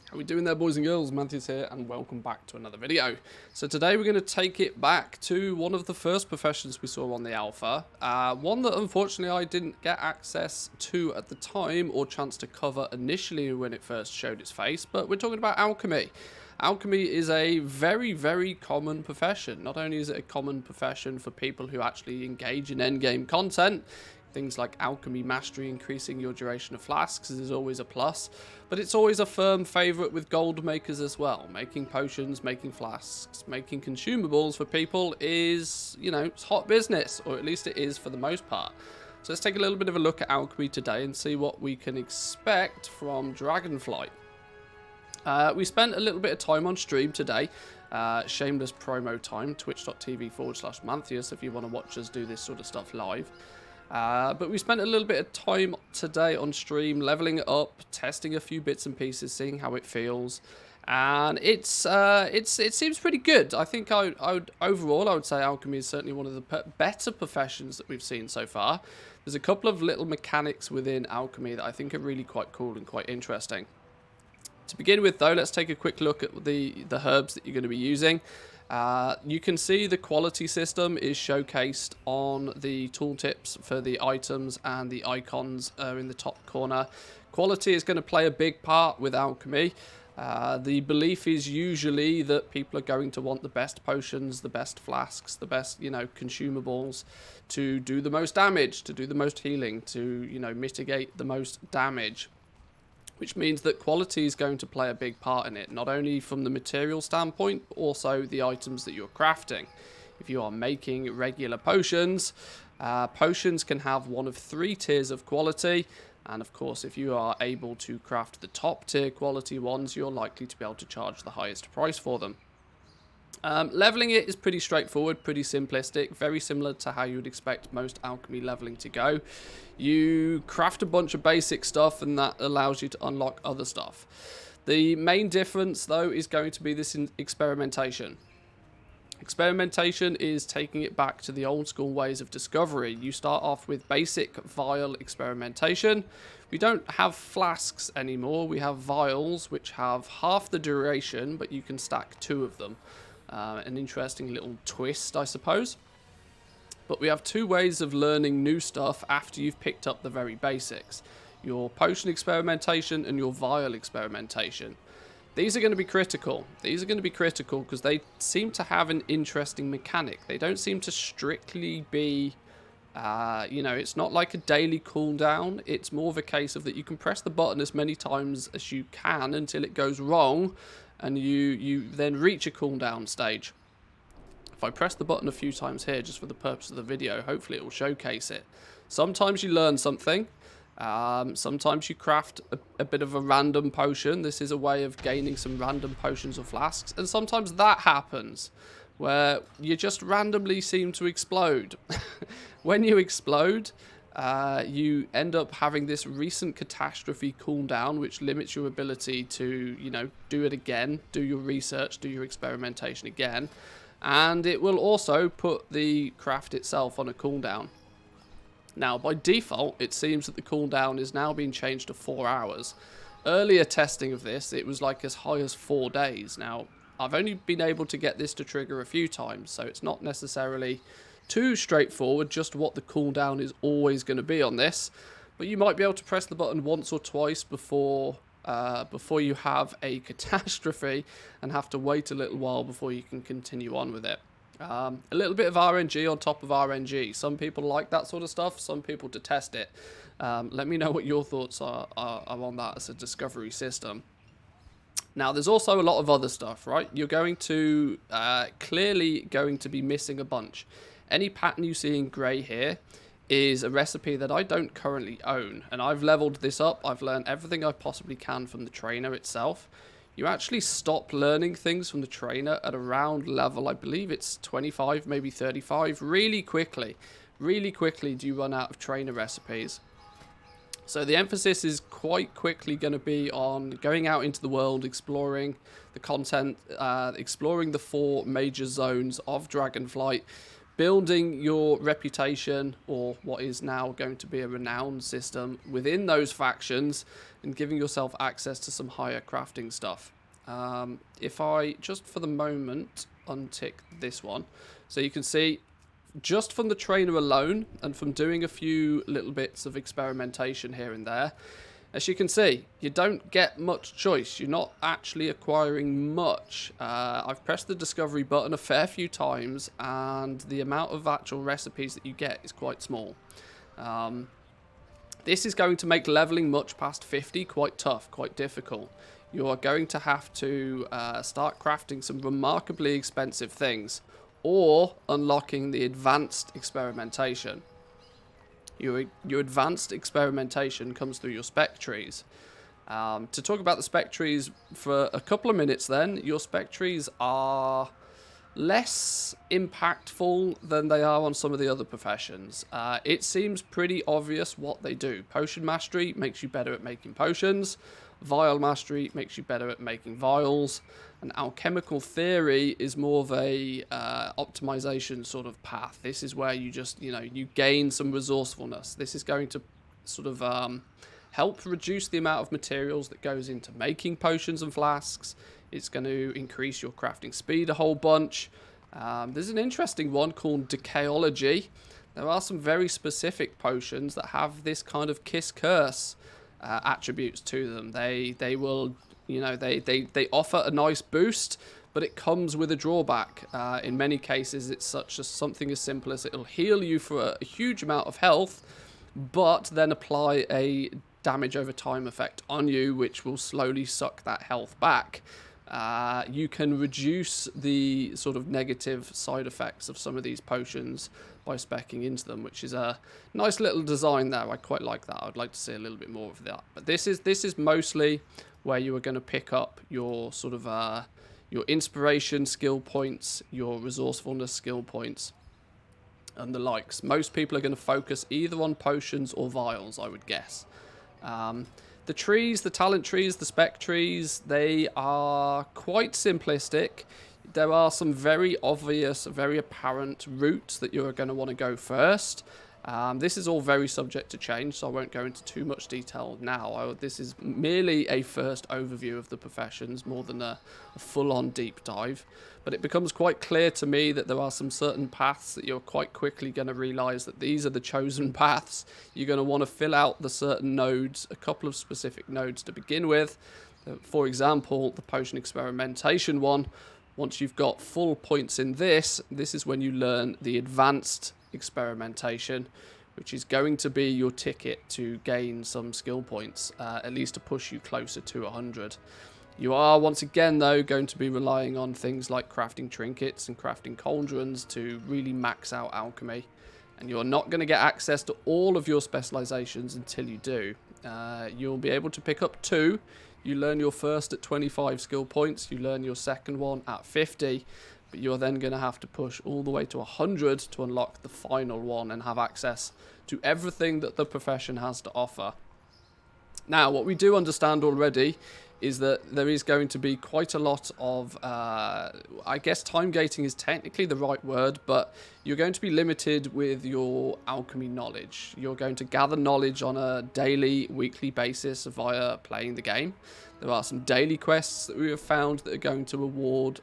How we doing there, boys and girls? Manthieus here, and welcome back to another video. So today we're going to take it back to one of the first professions we saw on the alpha. One that unfortunately I didn't get access to at the time or chance to cover initially when it first showed its face, but we're talking about alchemy. Alchemy is a very, very common profession. Not only is it a common profession for people who actually engage in endgame content, things like alchemy mastery, increasing your duration of flasks is always a plus, but it's always a firm favourite with gold makers as well. Making potions, making flasks, making consumables for people is, you know, it's hot business, or at least it is for the most part. So let's take a little bit of a look at alchemy today and see what we can expect from Dragonflight. We spent a little bit of time on stream today, shameless promo time, twitch.tv/Manthieus if you want to watch us do this sort of stuff live. But we spent a little bit of time today on stream, leveling it up, testing a few bits and pieces, seeing how it feels, and it seems pretty good. I think overall I would say alchemy is certainly one of the better professions that we've seen so far. There's a couple of little mechanics within alchemy that I think are really quite cool and quite interesting. To begin with, though, let's take a quick look at the herbs that you're going to be using. You can see the quality system is showcased on the tooltips for the items, and the icons are in the top corner. Quality is going to play a big part with alchemy. The belief is usually that people are going to want the best potions, the best flasks, the best, consumables to do the most damage, to do the most healing, to, mitigate the most damage. Which means that quality is going to play a big part in it, not only from the material standpoint, but also the items that you're crafting. If you are making regular potions, potions can have one of 3 tiers of quality, and of course if you are able to craft the top tier quality ones, you're likely to be able to charge the highest price for them. Leveling it is pretty straightforward, pretty simplistic, very similar to how you would expect most alchemy leveling to go. You craft a bunch of basic stuff and that allows you to unlock other stuff. The main difference though is going to be this experimentation. Experimentation is taking it back to the old school ways of discovery. You start off with basic vial experimentation. We don't have flasks anymore, we have vials which have half the duration, but you can stack 2 of them. An interesting little twist, I suppose. But we have 2 ways of learning new stuff after you've picked up the very basics. Your potion experimentation and your vial experimentation. These are going to be critical. These are going to be critical because they seem to have an interesting mechanic. They don't seem to strictly be, it's not like a daily cooldown. It's more of a case of that you can press the button as many times as you can until it goes wrong, and you then reach a cooldown stage. If I press the button a few times here, just for the purpose of the video, hopefully it will showcase it. Sometimes you learn something. Sometimes you craft a bit of a random potion. This is a way of gaining some random potions or flasks. And sometimes that happens, where you just randomly seem to explode. When you explode, you end up having this recent catastrophe cooldown, which limits your ability to, do it again, do your research, do your experimentation again. And it will also put the craft itself on a cooldown. Now, by default, it seems that the cooldown is now being changed to 4 hours. Earlier testing of this, it was like as high as 4 days. Now, I've only been able to get this to trigger a few times, so it's not necessarily too straightforward just what the cooldown is always going to be on this, but you might be able to press the button once or twice before you have a catastrophe and have to wait a little while before you can continue on with it. A little bit of RNG on top of RNG. Some people like that sort of stuff, some people detest it. Let me know what your thoughts are on that as a discovery system. Now, there's also a lot of other stuff, right? You're going to clearly going to be missing a bunch. Any pattern you see in grey here is a recipe that I don't currently own, and I've leveled this up. I've learned everything I possibly can from the trainer itself. You actually stop learning things from the trainer at around level, I believe it's 25, maybe 35, really quickly. Really quickly do you run out of trainer recipes. So the emphasis is quite quickly going to be on going out into the world, exploring the content, exploring the 4 major zones of Dragonflight, building your reputation, or what is now going to be a renowned system within those factions, and giving yourself access to some higher crafting stuff. If I just for the moment untick this one, so you can see just from the trainer alone and from doing a few little bits of experimentation here and there, as you can see, you don't get much choice. You're not actually acquiring much. I've pressed the discovery button a fair few times, and the amount of actual recipes that you get is quite small. This is going to make leveling much past 50 quite tough, quite difficult. You are going to have to start crafting some remarkably expensive things, or unlocking the advanced experimentation. Your advanced experimentation comes through your spec trees. To talk about the spec trees for a couple of minutes then, your spec trees are less impactful than they are on some of the other professions. It seems pretty obvious what they do. Potion mastery makes you better at making potions. Vial mastery makes you better at making vials. And alchemical theory is more of a optimization sort of path. This is where you just, you gain some resourcefulness. This is going to sort of help reduce the amount of materials that goes into making potions and flasks. It's going to increase your crafting speed a whole bunch. There's an interesting one called Decoyology. There are some very specific potions that have this kind of kiss curse attributes to them. They will, they offer a nice boost, but it comes with a drawback. In many cases, it's something as simple as it'll heal you for a huge amount of health, but then apply a damage over time effect on you, which will slowly suck that health back. You can reduce the sort of negative side effects of some of these potions by speccing into them, which is a nice little design there. I quite like that. I'd like to see a little bit more of that. But this is mostly where you are going to pick up your sort of your inspiration skill points, your resourcefulness skill points, and the likes. Most people are going to focus either on potions or vials, I would guess. The trees, the talent trees, the spec trees, they are quite simplistic. There are some very obvious, very apparent routes that you're going to want to go first. This is all very subject to change, so I won't go into too much detail now. This is merely a first overview of the professions, more than a full-on deep dive. But it becomes quite clear to me that there are some certain paths that you're quite quickly going to realise that these are the chosen paths. You're going to want to fill out the certain nodes, a couple of specific nodes to begin with. For example, the potion experimentation one. Once you've got full points in this is when you learn the advanced experimentation, which is going to be your ticket to gain some skill points, at least to push you closer to 100. You are, once again, though, going to be relying on things like crafting trinkets and crafting cauldrons to really max out alchemy. And you're not going to get access to all of your specializations until you do. You'll be able to pick up 2. You learn your first at 25 skill points. You learn your second one at 50. But you're then going to have to push all the way to 100 to unlock the final one and have access to everything that the profession has to offer. Now, what we do understand already is that there is going to be quite a lot of, I guess time gating is technically the right word, but you're going to be limited with your alchemy knowledge. You're going to gather knowledge on a daily, weekly basis via playing the game. There are some daily quests that we have found that are going to award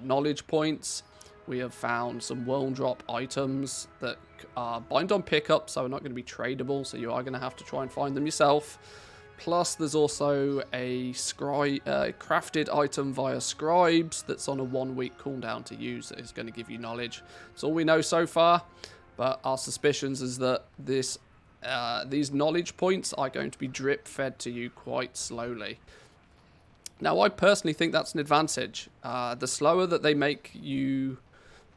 knowledge points. We have found some world drop items that are bind on pickup, so are not going to be tradable, so you are going to have to try and find them yourself. Plus, there's also a crafted item via scribes that's on a 1-week cooldown to use that is going to give you knowledge. That's all we know so far, but our suspicions is that these knowledge points are going to be drip fed to you quite slowly. Now, I personally think that's an advantage. The slower that they make you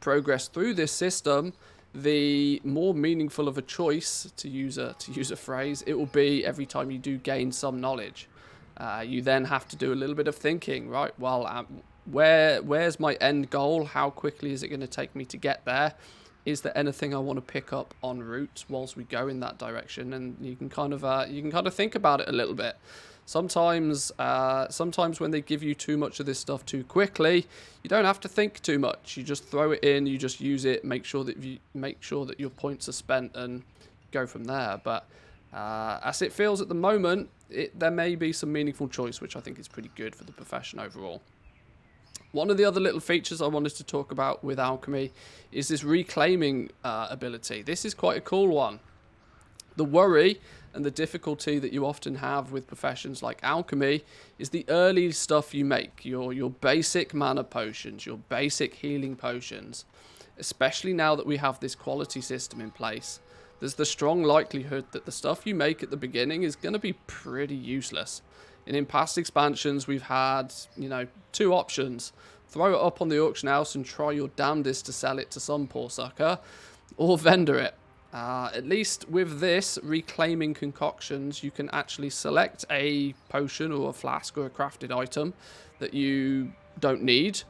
progress through this system, the more meaningful of a choice, to use a phrase, it will be every time you do gain some knowledge. You then have to do a little bit of thinking, right? Well, where's my end goal? How quickly is it going to take me to get there? Is there anything I want to pick up en route whilst we go in that direction? And you can kind of think about it a little bit. Sometimes when they give you too much of this stuff too quickly, you don't have to think too much. You just throw it in, you just use it, make sure that your points are spent, and go from there. But as it feels at the moment, there may be some meaningful choice, which I think is pretty good for the profession overall. One of the other little features I wanted to talk about with Alchemy is this reclaiming ability. This is quite a cool one. The worry and the difficulty that you often have with professions like Alchemy is the early stuff you make, your basic mana potions, your basic healing potions. Especially now that we have this quality system in place, there's the strong likelihood that the stuff you make at the beginning is going to be pretty useless. And in past expansions, we've had, two options. Throw it up on the auction house and try your damnedest to sell it to some poor sucker, or vendor it. At least with this, reclaiming concoctions, you can actually select a potion or a flask or a crafted item that you don't need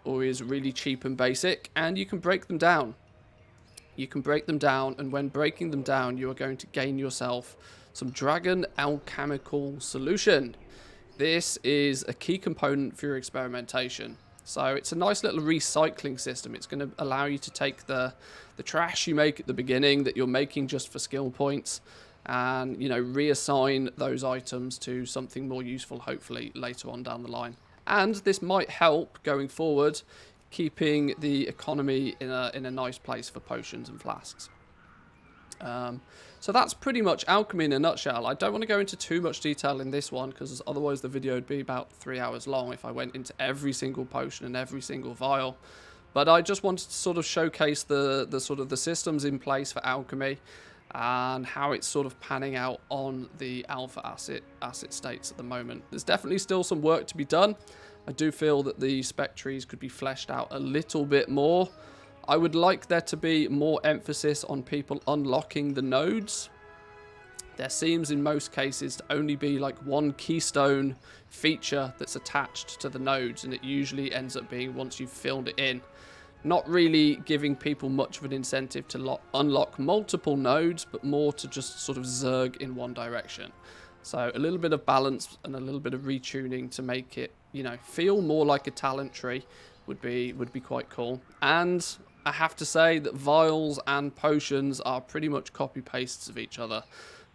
or is really cheap and basic, and you can break them down. You can break them down, and when breaking them down, you are going to gain yourself some Dragon Alchemical Solution. This is a key component for your experimentation. So it's a nice little recycling system. It's going to allow you to take the trash you make at the beginning that you're making just for skill points and, reassign those items to something more useful, hopefully, later on down the line. And this might help going forward, keeping the economy in a nice place for potions and flasks. So that's pretty much Alchemy in a nutshell. I don't want to go into too much detail in this one, because otherwise the video would be about 3 hours long if I went into every single potion and every single vial. But I just wanted to sort of showcase the sort of the systems in place for Alchemy and how it's sort of panning out on the alpha asset states at the moment. There's definitely still some work to be done. I do feel that the spec trees could be fleshed out a little bit more. I would like there to be more emphasis on people unlocking the nodes. There seems in most cases to only be like one keystone feature that's attached to the nodes, and it usually ends up being once you've filled it in. Not really giving people much of an incentive to unlock multiple nodes, but more to just sort of zerg in one direction. So a little bit of balance and a little bit of retuning to make it, feel more like a talent tree would be quite cool. And I have to say that vials and potions are pretty much copy pastes of each other.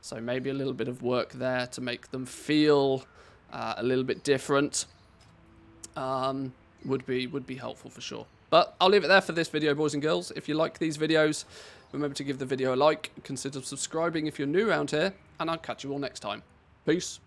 So maybe a little bit of work there to make them feel a little bit different would be helpful for sure. But I'll leave it there for this video, boys and girls. If you like these videos, remember to give the video a like, consider subscribing if you're new around here, and I'll catch you all next time. Peace.